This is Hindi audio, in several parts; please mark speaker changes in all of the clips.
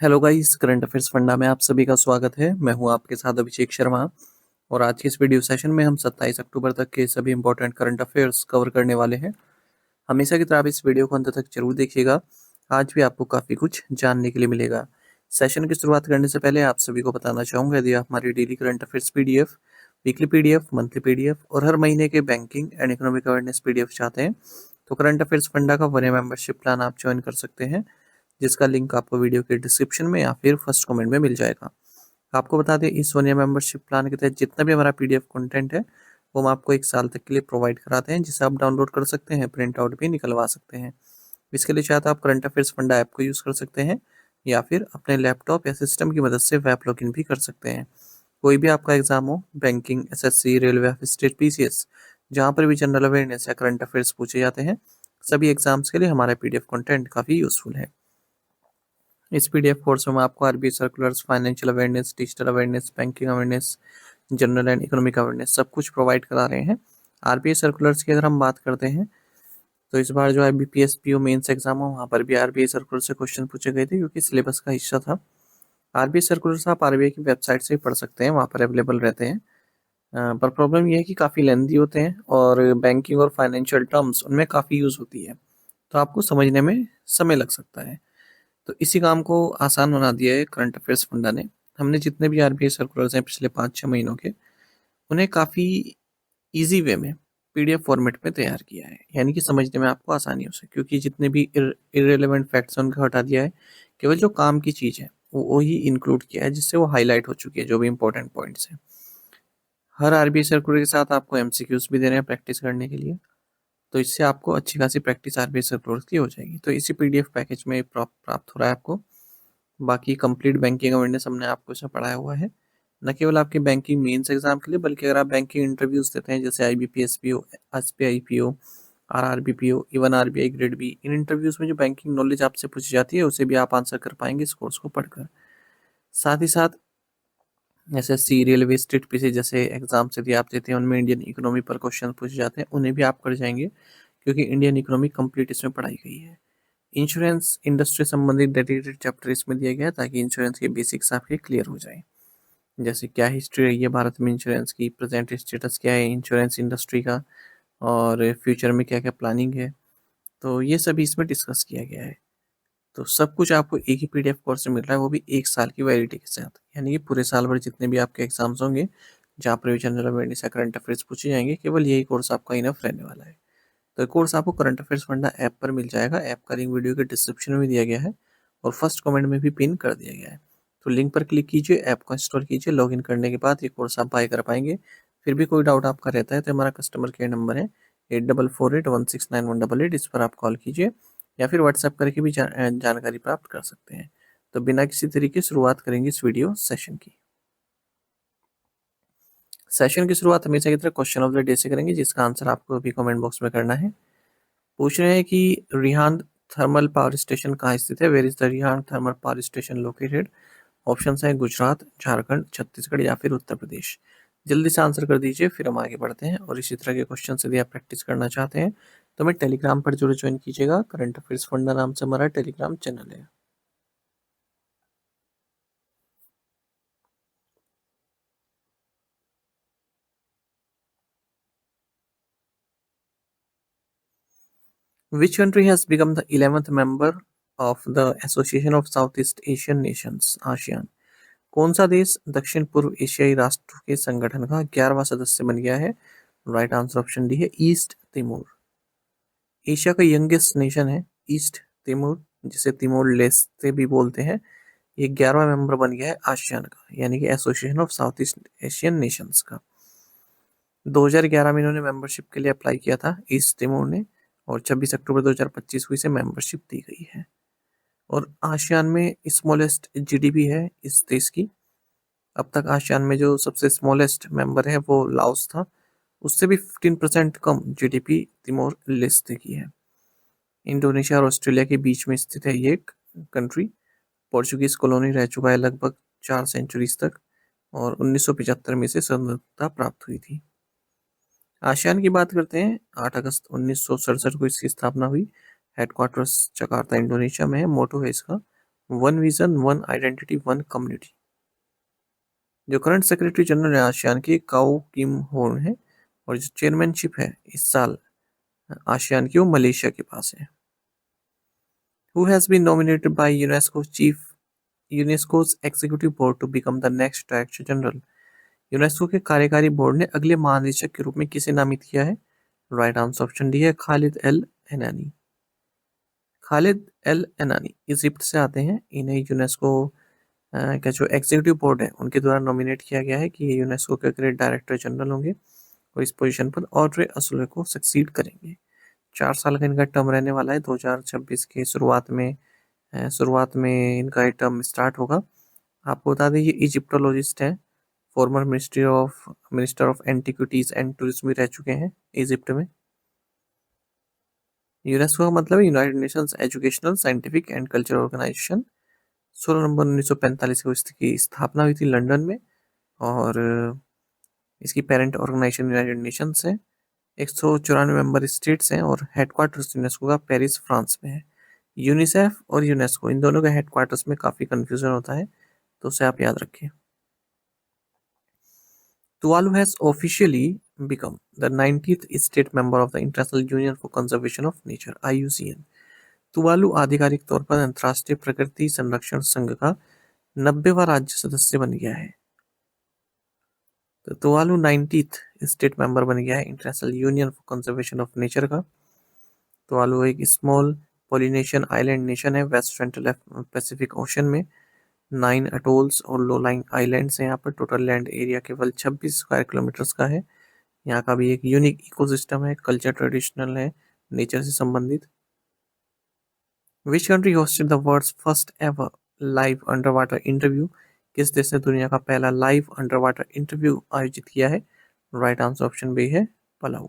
Speaker 1: Hello guys, current affairs funda में आप सभी का स्वागत है। मैं हूं आपके साथ अभिषेक शर्मा और आज के इस वीडियो सेशन में हम 27 अक्टूबर तक के सभी इंपॉर्टेंट करंट अफेयर्स कवर करने वाले हैं। हमेशा की तरह आप इस वीडियो को अंत तक जरूर देखिएगा। आज भी आपको काफ़ी कुछ जानने के लिए मिलेगा। सेशन की शुरुआत करने से पहले आप सभी को बताना चाहूँगा, यदि आप हमारी daily current affairs PDF, weekly PDF, monthly PDF और हर महीने के banking and economic awareness PDF चाहते हैं तो करंट अफेयर्स फंडा का 1 ईयर मेंबरशिप प्लान आप ज्वाइन कर सकते हैं, जिसका लिंक आपको वीडियो के डिस्क्रिप्शन में या फिर फर्स्ट कमेंट में मिल जाएगा। आपको बता दें, इस 1 ईयर मेंबरशिप प्लान के तहत जितना भी हमारा पीडीएफ कंटेंट है वो हम आपको 1 साल तक के लिए प्रोवाइड कराते हैं, जिसे आप डाउनलोड कर सकते हैं, प्रिंट आउट भी निकलवा सकते हैं। इसके लिए चाहे तो आप करंट अफेयर्स फंडा ऐप को यूज़ कर सकते हैं या फिर अपने लैपटॉप या सिस्टम की मदद से वेब लॉगिन भी कर सकते हैं। कोई भी आपका एग्जाम हो, banking, SSC, railway, state PCS, जहाँ पर भी जनरल अवेयरनेस या करंट अफेयर्स पूछे जाते हैं, सभी एग्जाम्स के लिए हमारा पीडीएफ कंटेंट काफ़ी यूजफुल है। इस पीडीएफ कोर्स में आपको RBI circulars, financial awareness, digital awareness, banking awareness, general and economic awareness सब कुछ प्रोवाइड करा रहे हैं। आरबीआई सर्कुलर्स की अगर हम बात करते हैं तो इस बार जो आईबीपीएस पीओ मेंस एग्जाम हो, वहाँ पर भी आरबीआई सर्कुलर से क्वेश्चन पूछे गए थे, क्योंकि सिलेबस का हिस्सा था। आरबीआई सर्कुलर्स आप आरबीआई की वेबसाइट से ही पढ़ सकते हैं, वहाँ पर अवेलेबल रहते हैं। पर प्रॉब्लम यह है कि काफ़ी लेंथी होते हैं और बैंकिंग और फाइनेंशियल टर्म्स उनमें काफ़ी यूज़ होती है, तो आपको समझने में समय लग सकता है। तो इसी काम को आसान बना दिया है करंट अफेयर्स फंडा ने। हमने जितने भी आरबीआई सर्कुलर्स हैं पिछले 5-6 महीनों के, उन्हें काफ़ी ईजी वे में पीडीएफ फॉर्मेट में तैयार किया है, यानी कि समझने में आपको आसानी हो सके, क्योंकि जितने भी इरेलीवेंट फैक्ट्स हैं उनको हटा दिया है। केवल जो काम की चीज़ है वो ही इंक्लूड किया है, जिससे वो हाईलाइट हो चुकी है जो भी इंपॉर्टेंट पॉइंट्स हैं। हर आरबीआई सर्कुलर के साथ आपको एमसीक्यूज भी दे रहे हैं प्रैक्टिस करने के लिए, तो इससे आपको अच्छी खासी प्रैक्टिस आरबीआई सर्कुलर की हो जाएगी। तो इसी पीडीएफ पैकेज में प्राप्त हो रहा है आपको। बाकी कंप्लीट बैंकिंग अवेयरनेस हमने आपको इसमें पढ़ाया हुआ है, न केवल आपके बैंकिंग मेंस एग्जाम के लिए, बल्कि अगर आप बैंकिंग इंटरव्यूज देते हैं जैसे IBPS PO, SBI PO, RRB PO, even RBI grade B, इन इंटरव्यूज में जो बैंकिंग नॉलेज आपसे पूछी जाती है उसे भी आप आंसर कर पाएंगे इस कोर्स को पढ़कर। साथ ही साथ एसएससी, रेलवे, स्टेट पीसी जैसे एग्जाम यदि आप देते हैं उनमें इंडियन इकोनॉमी पर क्वेश्चन पूछे जाते हैं, उन्हें भी आप कर जाएंगे, क्योंकि इंडियन इकोनॉमी कंप्लीट इसमें पढ़ाई गई है। इंश्योरेंस इंडस्ट्री संबंधित डेडिकेटेड चैप्टर इसमें दिया गया है, ताकि इंश्योरेंस के बेसिक्स आपके क्लियर हो जाए। जैसे क्या हिस्ट्री रही है भारत में इंश्योरेंस की, प्रेजेंट स्टेटस क्या है इंश्योरेंस इंडस्ट्री का, और फ्यूचर में क्या क्या प्लानिंग है, तो ये सभी इसमें डिस्कस किया गया है। तो सब कुछ आपको एक ही पीडीएफ कोर्स में मिल रहा है, वो भी 1 साल की वैलिडिटी के साथ, यानी कि पूरे साल भर जितने भी आपके एग्जाम्स होंगे जहाँ पर भी जनरल अवेयरनेस या करंट अफेयर्स पूछे जाएंगे, केवल यही कोर्स आपका इनफ रहने वाला है। तो कोर्स आपको करंट अफेयर्स फंडा ऐप पर मिल जाएगा। ऐप का लिंक वीडियो के डिस्क्रिप्शन में भी दिया गया है और फर्स्ट कमेंट में भी पिन कर दिया गया है। तो लिंक पर क्लिक कीजिए, ऐप को इंस्टॉल कीजिए, लॉगिन करने के बाद ये कोर्स आप बाय कर पाएंगे। फिर भी कोई डाउट आपका रहता है तो हमारा कस्टमर केयर नंबर है 8448169188, इस पर आप कॉल कीजिए या फिर व्हाट्सएप करके भी जानकारी प्राप्त कर सकते हैं। तो बिना किसी तरीके शुरुआत करेंगे इस वीडियो सेशन की। सेशन की शुरुआत हमेशा की तरह क्वेश्चन ऑफ द डे से करेंगे, जिसका आंसर आपको अभी कमेंट बॉक्स में करना है। पूछ रहे हैं कि रिहांद थर्मल पावर स्टेशन कहाँ स्थित है, where is the Rihand thermal power station located. Option है गुजरात, झारखंड, छत्तीसगढ़ या फिर उत्तर प्रदेश। जल्दी से आंसर कर दीजिए, फिर हम आगे बढ़ते हैं। और इसी तरह के क्वेश्चन यदि आप प्रैक्टिस करना चाहते हैं तो हमें टेलीग्राम पर जरूर ज्वाइन कीजिएगा। करंट अफेयर्स फंडा नाम से हमारा टेलीग्राम चैनल है। Which country has become the 11th member of the Association of Southeast Asian Nations, ASEAN? कौन सा देश दक्षिण पूर्व एशियाई राष्ट्र के संगठन का 11वां सदस्य बन गया है? राइट आंसर ऑप्शन डी है, ईस्ट तिमोर। एशिया का यंगेस्ट नेशन है ईस्ट तिमोर, जिसे तिमोर लेस्ते भी बोलते हैं। ये 11वां मेंबर बन गया है आसियान का, यानी कि association of south east Asian Nations का। 2011 में इन्होंने मेंबरशिप के लिए अप्लाई किया था ईस्ट तिमोर ने, और 26 अक्टूबर 2025 को इसे मेंबरशिप दी गई है। और आसियान में स्मॉलेस्ट जीडीपी है इस देश की। अब तक आसियान में जो सबसे स्मॉलेस्ट मेंबर है वो लाओस था, उससे भी 15% कम जीडीपी तिमोर लेस्ते की है। इंडोनेशिया और ऑस्ट्रेलिया के बीच में स्थित है ये कंट्री। पोर्चुगीज कॉलोनी रह चुका है लगभग 4 सेंचुरीज तक, और 1975 में इसे स्वतंत्रता प्राप्त हुई थी। आसियान की बात करते हैं। 8 अगस्त 1967 को इसकी स्थापना हुई। हेडक्वार्टर्स जकार्ता इंडोनेशिया में है। मोटो है इसका one vision, one identity, one community. जो करंट सेक्रेटरी जनरल है आसियान के, काओ किम होन है, और जो चेयरमैनशिप है इस साल आसियान की, वो मलेशिया के पास है। Who has been nominated by UNESCO's executive board to become the next director general. UNESCO के कार्यकारी बोर्ड ने अगले महानिदेशक के रूप में किसे नामित किया है? राइट आंसर ऑप्शन डी है Khaled El Enany. Khaled El Enany Egypt से आते हैं। इन्हें यूनेस्को का जो एग्जीक्यूटिव बोर्ड है उनके द्वारा नॉमिनेट किया गया है कि ये यूनेस्को के अगले डायरेक्टर जनरल होंगे और इस पोजीशन पर ऑड्रे असुले को सक्सीड करेंगे। 4 साल का इनका टर्म रहने वाला है। 2026 के शुरुआत में इनका टर्म स्टार्ट होगा। आपको बता दें ये इजिप्टोलॉजिस्ट हैं, former minister of antiquities and tourism भी रह चुके हैं इजिप्ट में। यूनेस्को का मतलब है United Nations Educational, Scientific and Cultural Organisation. 16 नवंबर 1945 को इसकी स्थापना हुई थी लंदन में, और इसकी पेरेंट ऑर्गेनाइजेशन यूनाइटेड नेशंस है। 194 मेंबर स्टेट्स हैं और हेडक्वार्टर्स यूनेस्को का पेरिस फ्रांस में है। यूनिसेफ और यूनेस्को इन दोनों के हेडक्वार्टर्स में काफ़ी कंफ्यूजन होता है, तो उसे आप याद रखें। Tuvalu has officially become the 90th state member of the International Union for Conservation of Nature (IUCN). Tuvalu आधिकारिक तौर पर अंतर्राष्ट्रीय प्रकृति संरक्षण संघ का 90वां राज्य सदस्य बन गया है। तो तुवालू 90th स्टेट मेंबर बन गया है international union for conservation of nature का। तुवालू एक स्मॉल पोलिनेशियन आइलैंड नेशन है वेस्ट सेंट्रल पैसिफिक ओशन में। 9 अटोल्स और लो लाइंग आइलैंड्स हैं यहाँ पर। टोटल लैंड एरिया केवल 26 स्क्वायर किलोमीटर्स का है। यहाँ का भी एक यूनिक इकोसिस्टम है, कल्चर ट्रेडिशनल है, नेचर से संबंधित। Which country hosted the world's first ever live under water interview? किस देश ने दुनिया का पहला लाइव अंडर वाटर इंटरव्यू आयोजित किया है? राइट आंसर ऑप्शन बी है पलाऊ।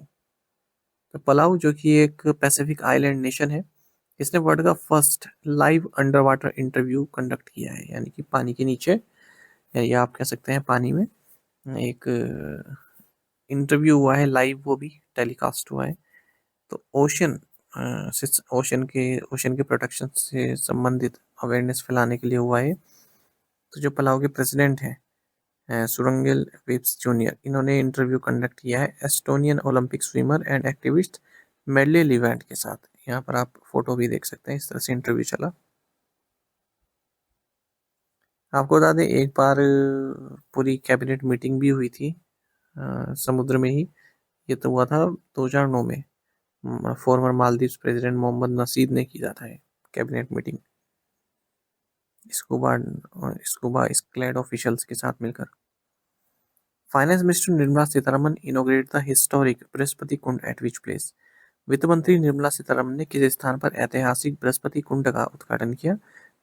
Speaker 1: तो पलाऊ जो कि एक पैसिफिक आइलैंड नेशन है, इसने वर्ल्ड का first live under water interview conduct किया है, यानी कि पानी के नीचे, या आप कह सकते हैं पानी में एक इंटरव्यू हुआ है लाइव, वो भी टेलीकास्ट हुआ है। तो ओशन के प्रोटेक्शन से संबंधित अवेयरनेस फैलाने के लिए हुआ है। तो जो पलाऊ के प्रेसिडेंट हैं सुरंगेल विप्स जूनियर, इन्होंने इंटरव्यू कंडक्ट किया है Estonian Olympic swimmer and activist medley Leivand के साथ। यहाँ पर आप फोटो भी देख सकते हैं, इस तरह से इंटरव्यू चला। आपको बता दें एक बार पूरी कैबिनेट मीटिंग भी हुई थी समुद्र में ही। ये तो हुआ था 2009 में। फॉर्मर मालदीव्स प्रेसिडेंट मोहम्मद नसीद ने किया था कैबिनेट मीटिंग स्कूबा स्क्लैड ऑफिशियल्स के साथ मिलकर। Finance minister Nirmala Sitharaman inaugurate the historic Brihaspati Kund eight which place? वित्त मंत्री निर्मला सीतारमन ने किस स्थान पर ऐतिहासिक बृहस्पति कुंड का उद्घाटन किया?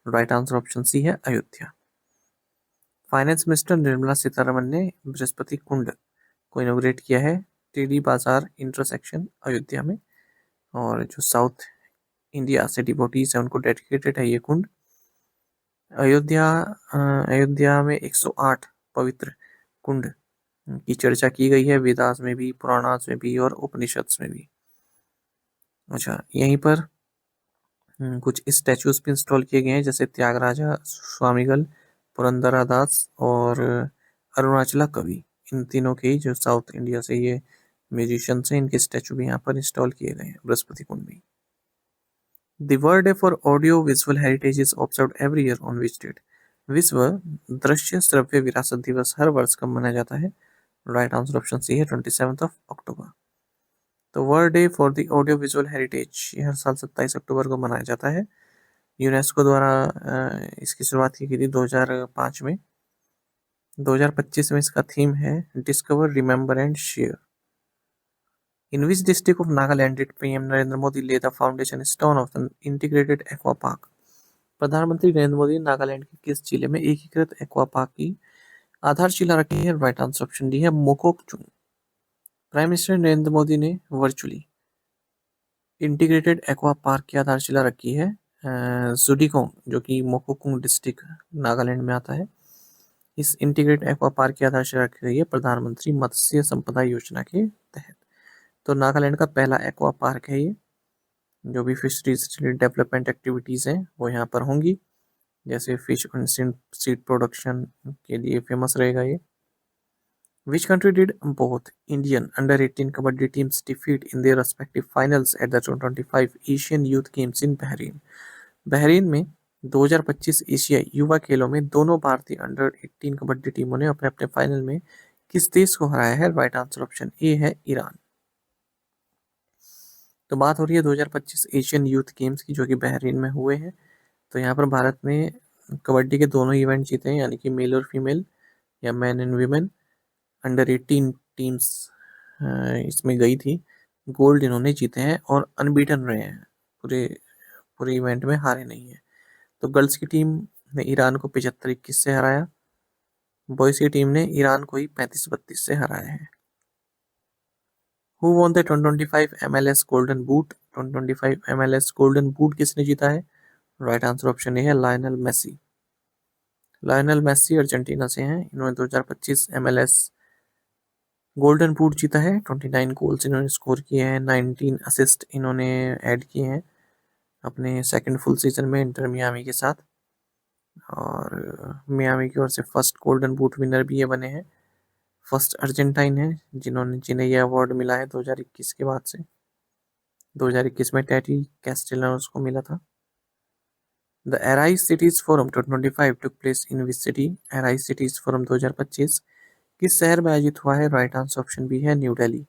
Speaker 1: राइट आंसर ऑप्शन सी है अयोध्या। फाइनेंस मिनिस्टर निर्मला सीतारमन ने बृहस्पति कुंड को इनॉग्रेट किया है टीडी बाजार इंटरसेक्शन अयोध्या में, और जो साउथ इंडिया से डिवोटीज है उनको डेडिकेटेड है ये कुंड। अयोध्या में 108 पवित्र कुंड की चर्चा की गई है, वेदास में भी, पुराणास में भी और उपनिषद्स में भी। अच्छा, यहीं पर कुछ स्टैचूज भी इंस्टॉल किए गए हैं, जैसे त्यागराजा स्वामीगल, पुरंदरादास और अरुणाचला कवि। इन तीनों के ही जो साउथ इंडिया से ये म्यूजिशियंस हैं, इनके स्टैचू भी यहाँ पर इंस्टॉल किए गए हैं बृहस्पति कुंड में। The World Day for Audio Visual Heritage is observed every year on which date? विश्व दृश्य श्रव्य विरासत दिवस हर वर्ष कब मनाया जाता है? राइट आंसर ऑप्शन सी है 27 अक्टूबर। तो world day for the audio visual heritage ये हर साल 27 अक्टूबर को मनाया जाता है। यूनेस्को द्वारा इसकी शुरुआत की गई थी 2005 में। 2025 में इसका थीम है discover, remember and share. In which district of Nagaland did PM Narendra Modi lay the foundation stone of the integrated aqua park? प्रधानमंत्री नरेंद्र मोदी ने नागालैंड के किस जिले में एकीकृत एक्वा पार्क की आधारशिला रखी है? राइट आंसर ऑप्शन डी है मोकोकचुंग। प्राइम मिनिस्टर नरेंद्र मोदी ने वर्चुअली इंटीग्रेटेड एक्वा पार्क की आधारशिला रखी है जुडिकोंग, जो कि मोकोकुंग डिस्ट्रिक्ट नागालैंड में आता है। इस इंटीग्रेटेड एक्वा पार्क की आधारशिला रखी गई है प्रधानमंत्री मत्स्य संपदा योजना के तहत। तो नागालैंड का पहला एक्वा पार्क है ये। जो भी फिशरीज डेवलपमेंट एक्टिविटीज़ हैं वो यहाँ पर होंगी। जैसे फिश एंड सीड प्रोडक्शन के लिए फेमस रहेगा ये। Which country did both Indian under-18 kabaddi teams defeat in their respective finals at the 2025 Asian Youth Games in Bahrain? Bahrain में 2025 एशियाई युवा खेलों में दोनों भारतीय अंडर 18 कबड्डी टीमों ने अपने अपने फाइनल में किस देश को हराया है? राइट आंसर ऑप्शन ए है ईरान। तो बात हो रही है 2025 एशियन यूथ गेम्स की, जो कि बहरीन में हुए हैं। तो यहाँ पर भारत ने कबड्डी के दोनों इवेंट जीते हैं, यानी कि मेल और फीमेल या man and women. Under 18 teams इसमें गई थी, गोल्ड इन्होंने जीते हैं और अनबीटन रहे हैं, पूरे पूरे इवेंट में हारे नहीं है। तो गर्ल्स की टीम ने ईरान को 75-21 से हराया, बॉयज की टीम ने ईरान को ही 35-32 से हराया है। Who won the 2025 MLS golden boot? 2025 MLS golden boot किसने जीता है? राइट आंसर ऑप्शन ए है Lionel Messi. Lionel Messi Argentina से हैं, इन्होंने 2025 MLS गोल्डन बूट जीता है। 29 गोल्स इन्होंने स्कोर किए हैं, 19 असिस्ट इन्होंने ऐड किए हैं अपने सेकंड फुल सीजन में इंटर मियामी के साथ। और मियामी की ओर से फर्स्ट गोल्डन बूट विनर भी ये बने हैं, फर्स्ट अर्जेंटाइन है जिन्हें यह अवार्ड मिला है 2021 के बाद से। 2021 में टैटी कैस्टेलानोस को मिला था। The arise cities forum 2025 took place in which city? Arise cities forum 2025 किस शहर में आयोजित हुआ है? राइट आंसर ऑप्शन बी है new Delhi.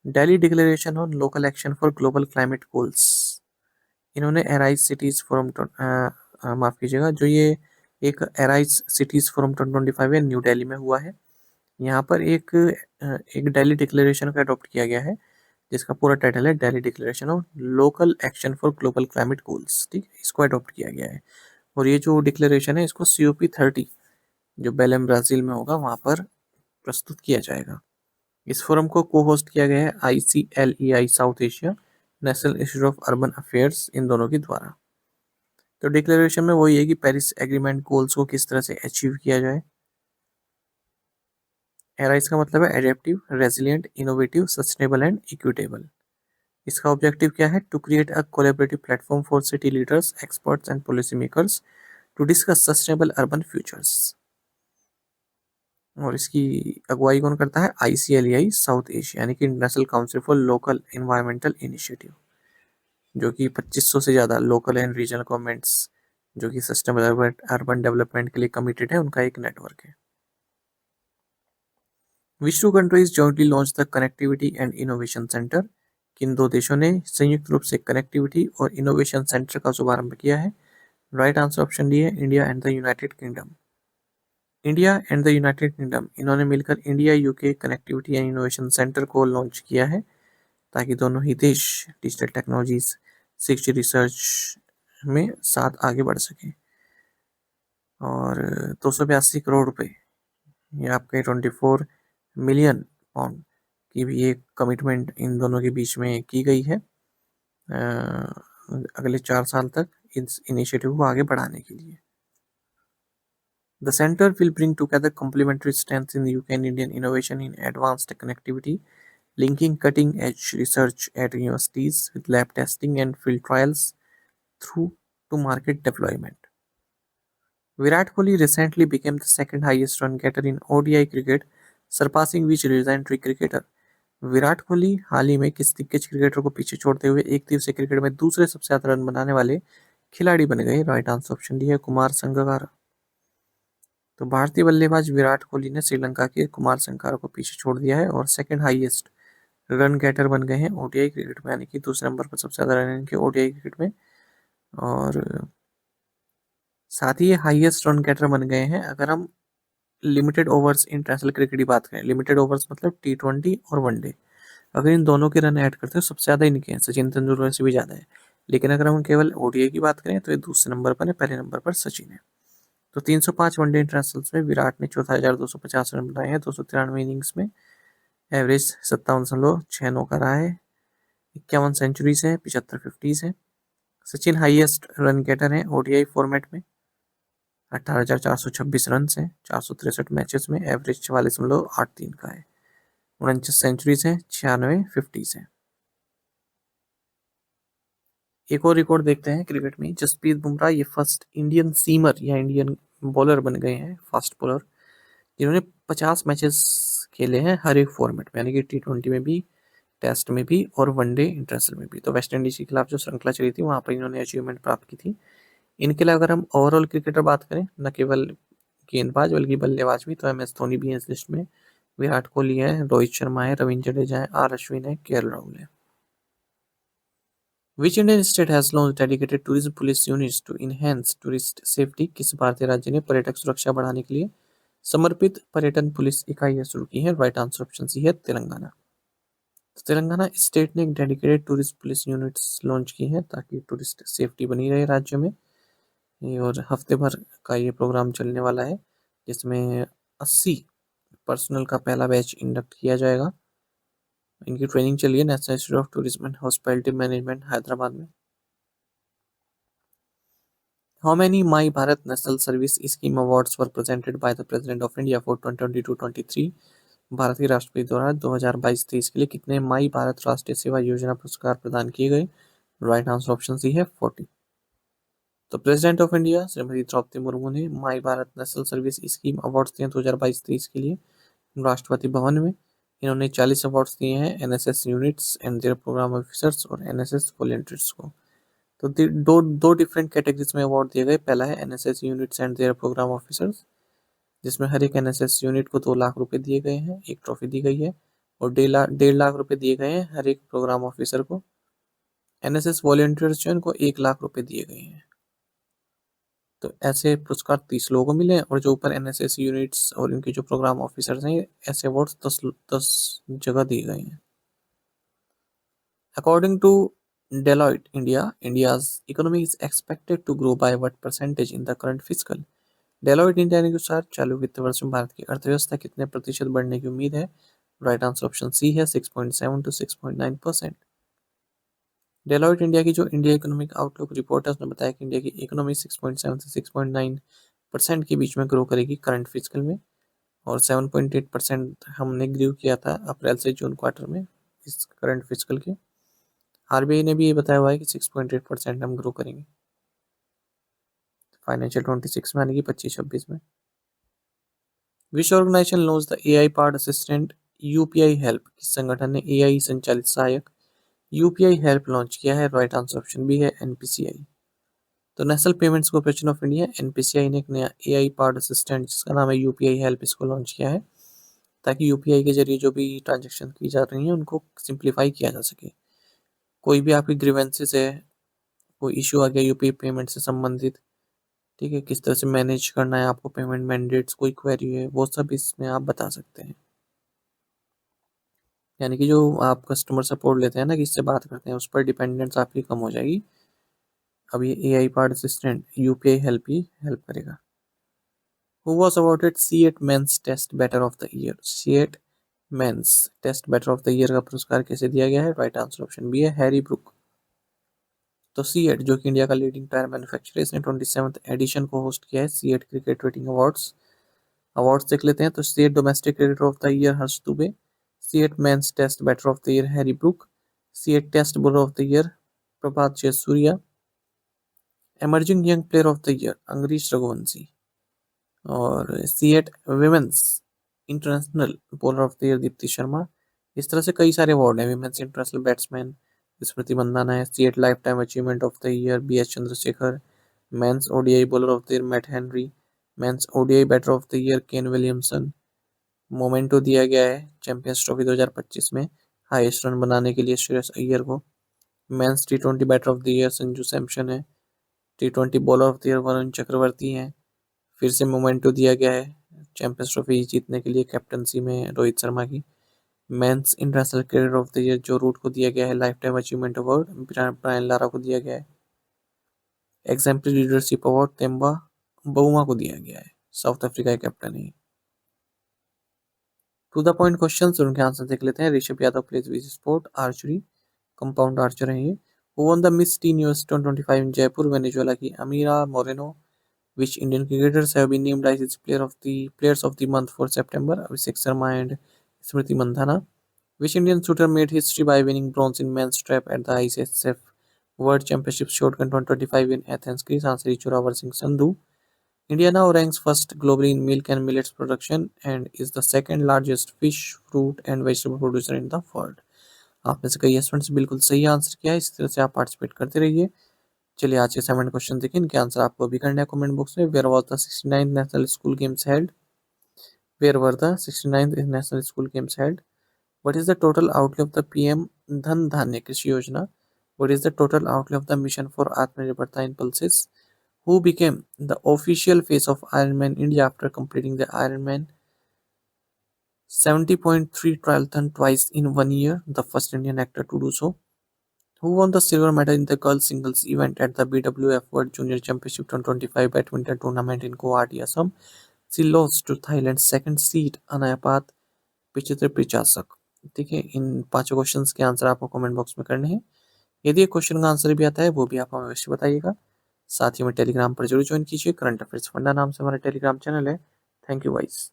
Speaker 1: Delhi declaration on local action for global climate goals, इन्होंने एराइज सिटीज फोरम माफ कीजिएगा, जो ये एक एराइज सिटीज फोरम 2025 है न्यू दिल्ली में हुआ है। यहाँ पर एक दिल्ली डिक्लेरेशन का अडॉप्ट किया गया है, जिसका पूरा टाइटल है Delhi declaration on local action for global climate goals. ठीक है, इसको अडॉप्ट किया गया है। और ये जो डिक्लेरेशन है इसको COP30 जो बेलेम ब्राजील में होगा वहाँ पर प्रस्तुत किया जाएगा। इस फोरम को को होस्ट किया गया है ICLEI South Asia, National Institute of Urban Affairs, इन दोनों के द्वारा। तो डिक्लेरेशन में वही है कि पेरिस एग्रीमेंट गोल्स को किस तरह से अचीव किया जाए। एराइज का मतलब है adaptive, resilient, innovative, sustainable and equitable. इसका ऑब्जेक्टिव क्या है? To create a collaborative platform for city leaders, experts and policy makers to discuss sustainable urban futures. और इसकी अगुवाई कौन करता है? ICLEI साउथ एशिया, यानी कि international council for local environmental initiative, जो कि 2500 से ज़्यादा लोकल एंड रीजनल गवर्नमेंट्स जो कि सस्टेनेबल अर्बन डेवलपमेंट के लिए कमिटेड है, उनका एक नेटवर्क है। Which two countries jointly launch the connectivity and innovation centre? किन दो देशों ने संयुक्त रूप से कनेक्टिविटी और इनोवेशन सेंटर का शुभारंभ किया है? राइट आंसर ऑप्शन डी है India and the United kingdom. India and the United kingdom इन्होंने मिलकर India UK connectivity and innovation centre को लॉन्च किया है, ताकि दोनों ही देश डिजिटल टेक्नोलॉजीज, शिक्षा, रिसर्च में साथ आगे बढ़ सकें। और 282 करोड़ रुपए, ये आपके 24 मिलियन पाउंड की भी एक कमिटमेंट इन दोनों के बीच में की गई है अगले 4 साल तक इस इनिशिएटिव को आगे बढ़ाने के लिए। The center will bring together complementary strengths in UK and Indian innovation in advanced connectivity, linking cutting-edge research at universities with lab testing and field trials through to market deployment. Virat Kohli recently became the second highest run getter in ODI cricket, surpassing which legendary cricketer? Virat Kohli हाल ही में किस दिग्गज क्रिकेटर को पीछे छोड़ते हुए एक दिवसीय क्रिकेट में दूसरे सबसे ज्यादा रन बनाने वाले खिलाड़ी बन गए? राइट आंसर ऑप्शन डी है कुमार संगकारा। तो भारतीय बल्लेबाज विराट कोहली ने श्रीलंका के कुमार संगकारा को पीछे छोड़ दिया है और सेकंड हाईएस्ट रन गेटर बन गए हैं ODI क्रिकेट में, यानी कि दूसरे नंबर पर सबसे ज्यादा रन इनके ODI क्रिकेट में। और साथ ही ये हाईएस्ट रन गेटर बन गए हैं अगर हम लिमिटेड ओवर्स इंटरनेशनल क्रिकेट की बात करें। लिमिटेड ओवर्स मतलब T20 और वनडे, अगर इन दोनों के रन ऐड करते हैं सबसे ज़्यादा इनके हैं, सचिन तेंदुलकर से भी ज़्यादा है। लेकिन अगर हम केवल ODI की बात करें तो ये दूसरे नंबर पर है, पहले नंबर पर सचिन है। तो 305 वनडे इंटरनेशनल्स में विराट ने 14,250 रन बनाए हैं 293 इनिंग्स में, एवरेज 57.69 का रहा है। 51 सेंचुरीज है, 75 फिफ्टीज है। सचिन हाईएस्ट रन गेटर है ODI फॉर्मेट में, 18,426 रन है 463 मैचेस में, एवरेज 44.83 का है। 49 सेंचुरीज है, 96 फिफ्टीज है। एक और रिकॉर्ड देखते हैं क्रिकेट में। जसप्रीत बुमराह ये फर्स्ट इंडियन सीमर या इंडियन बॉलर बन गए हैं, फास्ट बॉलर, जिन्होंने 50 मैचेस खेले हैं हर एक फॉर्मेट में, यानी कि T20 में भी, टेस्ट में भी और वनडे इंटरनेशनल में भी। तो वेस्ट इंडीज के खिलाफ जो श्रृंखला चली थी वहां पर इन्होंने अचीवमेंट प्राप्त की थी। इनके अलावा अगर हम ओवरऑल क्रिकेटर बात करें, न केवल गेंदबाज बल्कि बल्लेबाज भी, तो MS धोनी भी है इस लिस्ट में, विराट कोहली है, रोहित शर्मा है, रविंद्र जडेजा है, R अश्विन है, KL राहुल है। Which Indian state has launched dedicated tourism police units to enhance tourist safety? किस भारतीय राज्य ने पर्यटक सुरक्षा बढ़ाने के लिए समर्पित पर्यटन पुलिस इकाइयां शुरू की हैं? राइट आंसर ऑप्शन सी है तेलंगाना। तो तेलंगाना स्टेट ने एक dedicated tourist police units launch की हैं ताकि टूरिस्ट सेफ्टी बनी रहे राज्य में। और हफ्ते भर का ये प्रोग्राम चलने वाला है, जिसमें 80 पर्सनल का पहला बैच इंडक्ट किया जाएगा। इनकी ट्रेनिंग चली है national Institute of tourism and hospitality management Hyderabad में। How many My Bharat National Service Scheme Awards were presented by the President of India for 2022-23? Bharat के राष्ट्रपति द्वारा 2022-23 के लिए कितने माई भारत राष्ट्रीय सेवा योजना पुरस्कार प्रदान किए गए? राइट आंसर ऑप्शन सी है 40। तो president of India Shrimati Droupadi Murmu ने my Bharat national service scheme awards दिए 2022-23 के लिए राष्ट्रपति भवन में। इन्होंने 40 अवार्ड्स दिए हैं NSS units and their program officers और NSS वॉलंटियर्स को। तो दो डिफरेंट कैटेगरीज में अवार्ड दिए गए। पहला है NSS units and their program officers, जिसमें हर एक NSS यूनिट को 2 लाख रुपए दिए गए हैं, एक ट्रॉफी दी गई है, और 1.5 लाख रुपए दिए गए हैं हर एक प्रोग्राम ऑफिसर को। NSS वॉलंटियर्स जो इनको 1 लाख रुपए दिए गए हैं। तो ऐसे पुरस्कार 30 लोगों को मिले हैं, और जो ऊपर NSS यूनिट्स और इनके जो प्रोग्राम ऑफिसर्स हैं, ऐसे अवार्ड 10 जगह दिए गए हैं। According to Deloitte India, India's economy is expected to grow by what percentage in the current fiscal? Deloitte India के अनुसार चालू वित्त वर्ष में भारत की अर्थव्यवस्था कितने प्रतिशत बढ़ने की उम्मीद है? राइट आंसर ऑप्शन सी है 6.7 to 6.9%। डेलॉइट इंडिया की जो इंडिया इकोनॉमिक आउटलुक रिपोर्ट है, उसने बताया कि इंडिया की इकोनॉमी 6.7 से 6.9% के बीच में ग्रो करेगी करंट फिजिकल में, और 7.8% हमने ग्रो किया था अप्रैल से जून क्वार्टर में इस करंट फिजिकल के। RBI ने भी ये बताया हुआ है कि 6.8% हम ग्रो करेंगे फाइनेंशियल 26 में, यानी कि 25-26 में। Which organisation launch the AI part assistant UPI help? किस संगठन ने AI संचालित सहायक UPI हेल्प लॉन्च किया है? राइट आंसर ऑप्शन बी है NPCI। तो national payments corporation of India NPCI ने एक नया AI पार्ट असिस्टेंट जिसका नाम है UPI हेल्प, इसको लॉन्च किया है ताकि UPI के जरिए जो भी ट्रांजेक्शन की जा रही हैं उनको सिंप्लीफाई किया जा सके। कोई भी आपकी ग्रीवेंसेस है, कोई इशू आ गया UPI पेमेंट से संबंधित, ठीक है, किस तरह से मैनेज करना है आपको पेमेंट मैंडेट्स, कोई क्वेरी है, वो सब इसमें आप बता सकते हैं। यानी कि जो आप कस्टमर सपोर्ट लेते हैं ना, किससे बात करते हैं, उस पर डिपेंडेंस आपकी कम हो जाएगी। अब ये AI part assistant UPI help ही हेल्प करेगा। Who was awarded CET men's test batter of the year? CET men's test batter of the year का पुरस्कार कैसे दिया गया है? राइट आंसर ऑप्शन बी है हैरी ब्रुक। तो CET जो कि इंडिया का लीडिंग टायर मैन्युफैक्चरर, इसने 27th एडिशन को होस्ट किया है CET क्रिकेट रेटिंग अवार्ड्स देख लेते हैं। तो CET domestic cricketer of the year Harsh Dubey, CET men's test batter of the year Harry Brook, CET test bowler of the year Prabath Jayasuriya, emerging young player of the year Angkrish Raghuvanshi, और CET women's international bowler of the year Deepti Sharma. इस तरह से कई सारे अवार्ड हैं। Women's international batsman Smriti Mandhana है, CET life time achievement of the year BS Chandrasekhar, men's ODI bowler of the year Matt Henry, men's ODI batter of the year Kane Williamson. Memento दिया गया है चैंपियंस ट्रॉफी 2025 में हाईएस्ट रन बनाने के लिए श्रेयस अय्यर को। Men's T20 batter of the year Sanju Samson है, T20 bowler of the year Varun Chakravarthy हैं। फिर से मोमेंटो दिया गया है चैंपियंस ट्रॉफी जीतने के लिए कैप्टनसी में रोहित शर्मा की। Men's international cricketer of the year Joe Root को दिया गया है life time achievement award Brian Lara को दिया गया है। Example leadership award Temba Bavuma को दिया गया है, साउथ अफ्रीका के कैप्टन है। टू द पॉइंट क्वेश्चन, उनके आंसर देख लेते हैं। Rishabh Yadav plays which sport? Archery, compound archer है ये। Who won the Miss Teen US 2025 in Jaipur? Venezuela की अमीरा Moreno. Which Indian cricketers have been named as its players of the month for September? Abhishek Sharma and Smriti Mandhana. Which Indian shooter made history by winning bronze in men's trap at the ISSF World Championship Shotgun 2025 in Athens, Greece. Answer is Churavar Singh Sandhu. India now ranks first globally in milk and millets production and is the second largest fish, fruit and vegetable producer in the world. आप में से कई स्टूडेंट्स बिल्कुल सही आंसर किया है। इसी तरह से आप पार्टिसिपेट करते रहिए। चलिए आज के 7 क्वेश्चन देखिए, इनके आंसर आपको अभी करना है कमेंट बॉक्स में। Where was the 69th national school games held? Where were the 69th national school games held? What is the total outlay of the PM Dhan Dhaanya Krishi Yojana? What is the total outlay of the mission for Atmanirbharta in pulses? Who became the official face of Ironman India after completing the Ironman 70.3 triathlon twice in 1 year, the first Indian actor to do so? Who won the silver medal in the girls singles event at the BWF World Junior Championship 2025 badminton tournament in Guwahati, Assam? She lost to Thailand's second seed Anayapat Pichitra Prichasak. ठीक है, इन 5 क्वेश्चंस के आंसर आपको कमेंट बॉक्स में करने हैं। यदि एक क्वेश्चन का आंसर भी आता है वो भी आप हमें अवश्य बताइएगा। साथ ही में टेलीग्राम पर जरूर ज्वाइन कीजिए। करंट अफेयर्स फंडा नाम से हमारा टेलीग्राम चैनल है। Thank you guys.